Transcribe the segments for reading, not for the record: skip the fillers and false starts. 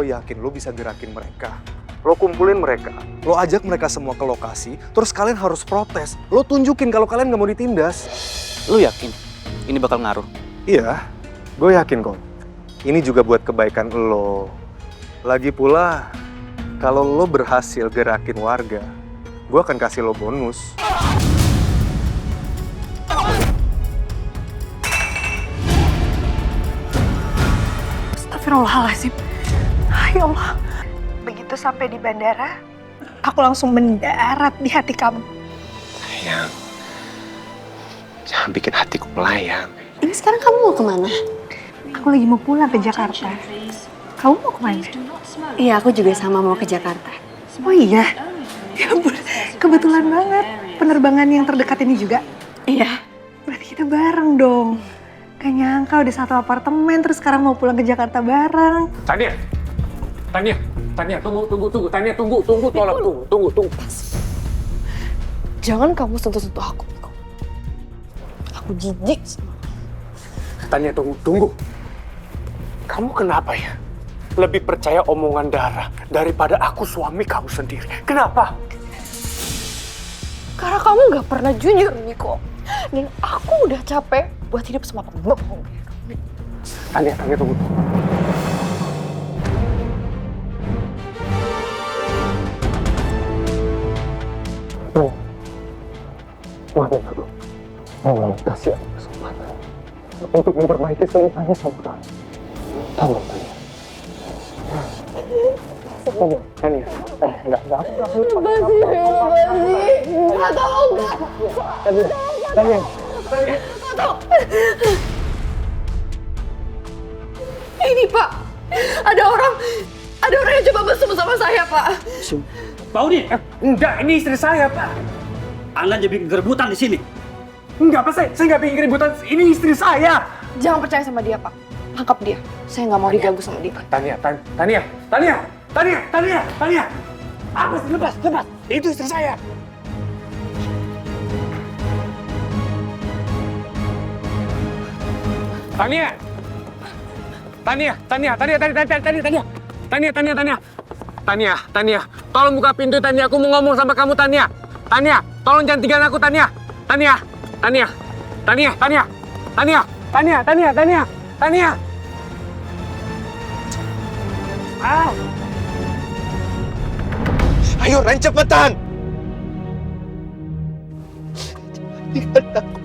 yakin lo bisa gerakin mereka. Lo kumpulin mereka, lo ajak mereka semua ke lokasi, terus kalian harus protes. Lo tunjukin kalau kalian nggak mau ditindas. Lo yakin ini bakal ngaruh? Iya, gue yakin kok. Ini juga buat kebaikan lo. Lagi pula, kalau lo berhasil gerakin warga, gue akan kasih lo bonus. Astagfirullahaladzim. Ya Allah. Begitu sampai di bandara, aku langsung mendarat di hati kamu. Sayang, jangan bikin hatiku melayang. Ini sekarang kamu mau kemana? Aku lagi mau pulang ke Jakarta. Kamu mau kemana? Iya, aku juga sama mau ke Jakarta. Oh iya? Ya ampun, kebetulan banget. Penerbangan yang terdekat ini juga. Iya. Berarti kita bareng dong. Gak nyangka udah satu apartemen, terus sekarang mau pulang ke Jakarta bareng. Tania, tunggu, tolong, tunggu. Jangan kamu sentuh-sentuh aku, Miko. Aku jijik. Tania, tunggu. Kamu kenapa ya? Lebih percaya omongan Dara daripada aku suami kamu sendiri. Kenapa? Karena kamu gak pernah jujur, Miko. Dan aku udah capek buat hidup sama pembohong. Tania, tunggu. Maafin aku. Tolong kasih aku kesempatan untuk memperbaiki semuanya sama kamu. Tolong, Tania. Tania. Enggak. Enggak tahu, enggak. Tania. Ini, Pak. Ada orang yang coba mesum sama saya, Pak. Pak Udi, Enggak, ini istri saya, Pak. Anda jadi bikin keributan di sini. Enggak, Pak. Saya nggak bikin keributan. Ini istri saya. Jangan percaya sama dia, Pak. Tangkap dia. Saya nggak mau diganggu sama dia. Tania. Lepas. Itu istri saya. Tania. Tolong buka pintu, Tania. Aku mau ngomong sama kamu, Tania. Tolong jangan tinggalin aku, Tania. Tania. Ah. Ayo, Ren, cepetan! Tinggalin aku.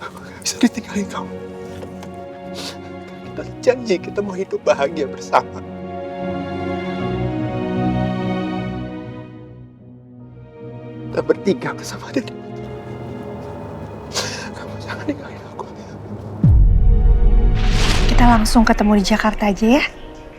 Aku gak bisa ditinggalin kamu. Kita janji kita mau hidup bahagia bersama. Kita bertiga bersama Dede. Kamu jangan ninggalin aku. Kita langsung ketemu di Jakarta aja ya.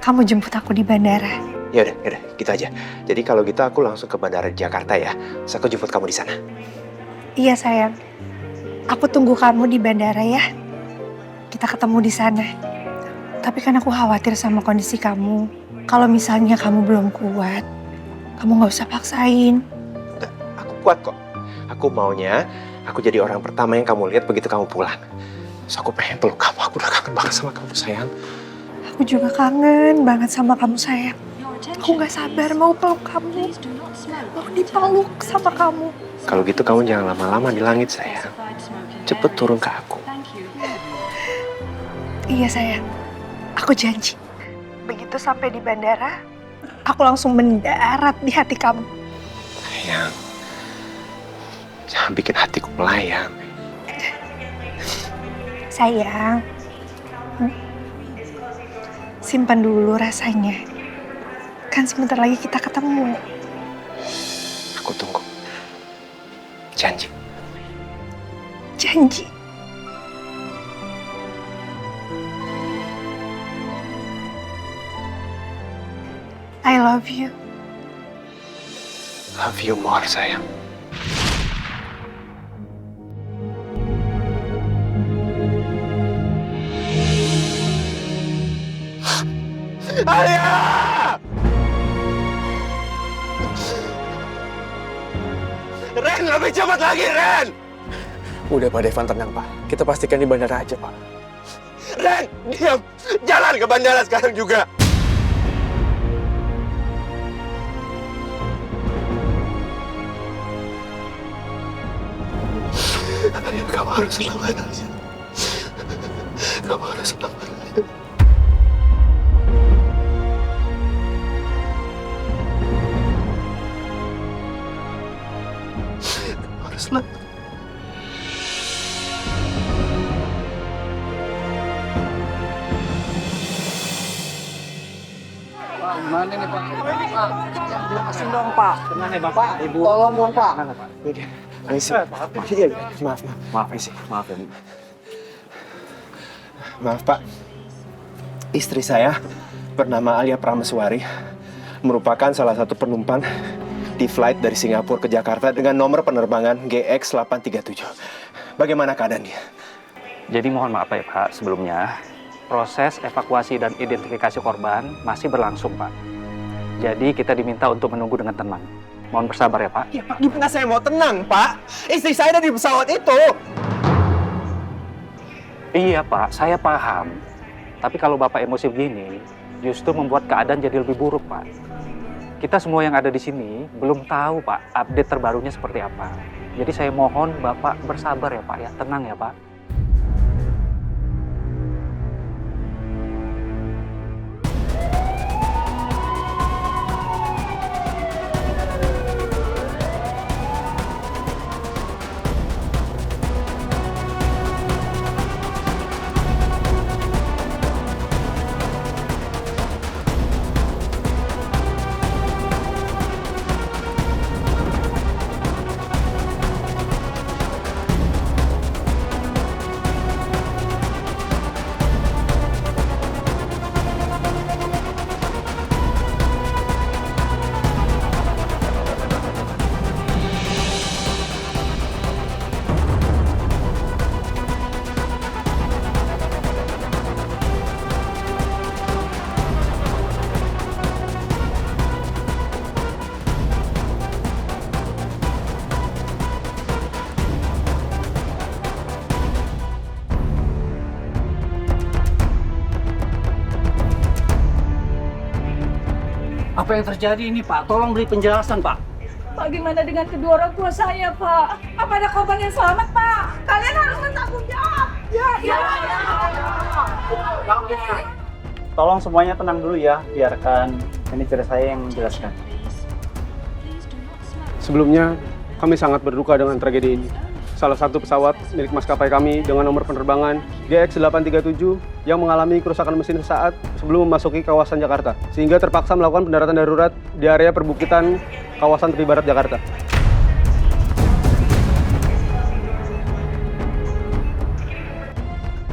Kamu jemput aku di bandara. Yaudah, gitu aja. Jadi kalau gitu aku langsung ke bandara di Jakarta ya. Terus aku jemput kamu di sana. Iya sayang. Aku tunggu kamu di bandara ya. Kita ketemu di sana. Tapi kan aku khawatir sama kondisi kamu. Kalau misalnya kamu belum kuat, kamu nggak usah paksain. Udah, aku kuat kok. Aku maunya aku jadi orang pertama yang kamu lihat begitu kamu pulang. Terus aku pengen peluk kamu. Aku udah kangen banget sama kamu, sayang. Aku juga kangen banget sama kamu sayang. Aku nggak sabar mau peluk kamu. Mau dipeluk sama kamu. Kalau gitu kamu jangan lama-lama di langit, sayang. Cepet turun ke aku. Iya sayang, aku janji. Begitu sampai di bandara, aku langsung mendarat di hati kamu. Sayang, jangan bikin hatiku melayang. Sayang, simpan dulu rasanya. Kan sebentar lagi kita ketemu. Aku tunggu. Janji. Janji. I love you. Love you more, sayang. Alia! Ren, lebih cepat lagi, Ren! Udah Pak Devan, tenang Pak. Kita pastikan di bandara aja Pak. Ren, diam. Jalan ke bandara sekarang juga. Kamu harus selamat, Alia. Kamu harus selamat. Kamu harus selamat. Mana nih Pak? Jelasin dong Pak. Tenang ya Bapak, Ibu. Tolong dong Pak. Maaf ya. Maaf Pak. Istri saya bernama Alia Prameswari merupakan salah satu penumpang di flight dari Singapura ke Jakarta dengan nomor penerbangan GX837. Bagaimana keadaan dia? Jadi mohon maaf ya Pak, sebelumnya proses evakuasi dan identifikasi korban masih berlangsung Pak. Jadi kita diminta untuk menunggu dengan tenang. Mohon bersabar ya Pak. Ya Pak, gimana saya mau tenang Pak? Istri saya ada di pesawat itu. Iya Pak, saya paham. Tapi kalau Bapak emosi begini, justru membuat keadaan jadi lebih buruk Pak. Kita semua yang ada di sini belum tahu Pak update terbarunya seperti apa. Jadi saya mohon Bapak bersabar ya Pak ya, tenang ya Pak. Apa yang terjadi ini Pak? Tolong beri penjelasan Pak. Bagaimana dengan kedua orang tua saya, Pak? Apa ada korban yang selamat, Pak? Kalian harus bertanggung jawab. Ya. Tolong semuanya tenang dulu ya, biarkan manajer saya yang menjelaskan. Sebelumnya, kami sangat berduka dengan tragedi ini. Salah satu pesawat milik maskapai kami dengan nomor penerbangan GX837 yang mengalami kerusakan mesin sesaat sebelum memasuki kawasan Jakarta, sehingga terpaksa melakukan pendaratan darurat di area perbukitan kawasan tepi barat Jakarta.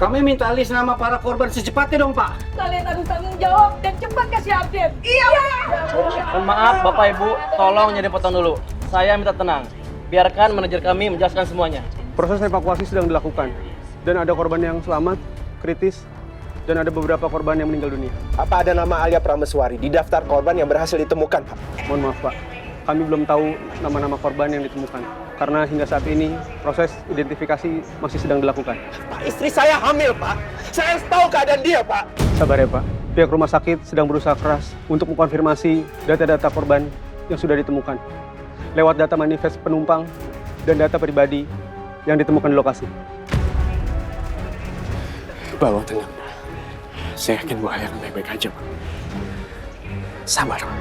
Kami minta list nama para korban secepatnya dong Pak. Kalian harus tanggung jawab dan cepat kasih update. Iya, Pak. Maaf Bapak Ibu, tolong jadi potong dulu. Saya minta tenang. Biarkan manajer kami menjelaskan semuanya. Proses evakuasi sedang dilakukan, dan ada korban yang selamat, kritis, dan ada beberapa korban yang meninggal dunia. Apa ada nama Alia Prameswari di daftar korban yang berhasil ditemukan, Pak? Mohon maaf, Pak. Kami belum tahu nama-nama korban yang ditemukan, karena hingga saat ini proses identifikasi masih sedang dilakukan. Pak, istri saya hamil, Pak. Saya harus tahu keadaan dia, Pak. Sabar ya, Pak. Pihak rumah sakit sedang berusaha keras untuk mengkonfirmasi data-data korban yang sudah ditemukan lewat data manifest penumpang dan data pribadi yang ditemukan di lokasi. Bawa tenang. Saya yakin Bu Aya akan baik-baik aja, Pak. Sabar, Pak.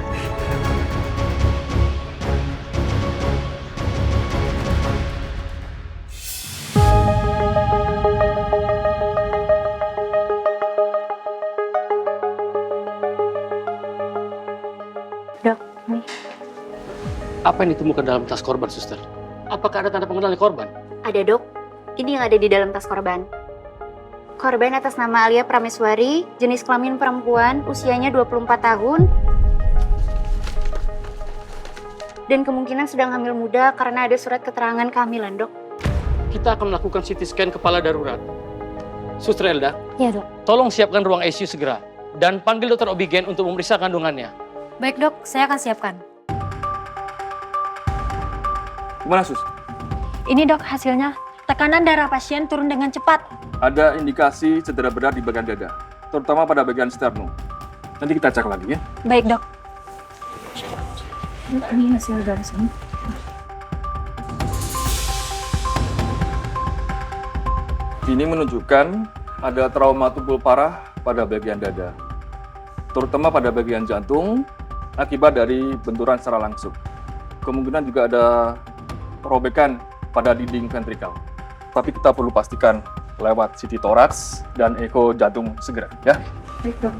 Dok, nih. Apa yang ditemukan dalam tas korban, Suster? Apakah ada tanda pengenali korban? Ada dok, ini yang ada di dalam tas korban. Korban atas nama Alia Prameswari, jenis kelamin perempuan, usianya 24 tahun. Dan kemungkinan sedang hamil muda karena ada surat keterangan kehamilan dok. Kita akan melakukan CT scan kepala darurat. Suster Elda, Ya dok. tolong siapkan ruang ICU segera. Dan panggil dokter Obigen untuk memeriksa kandungannya. Baik dok, saya akan siapkan. Gimana, Sus? Ini dok hasilnya. Tekanan darah pasien turun dengan cepat. Ada indikasi cedera berat di bagian dada, terutama pada bagian sternum. Nanti kita cek lagi ya. Baik, Dok. Ini hasil dari sini. Ini menunjukkan ada trauma tubuh parah pada bagian dada, terutama pada bagian jantung akibat dari benturan secara langsung. Kemungkinan juga ada robekan pada dinding ventrikal. Tapi kita perlu pastikan lewat CT toraks dan eko jantung segera ya. Baik, Dok.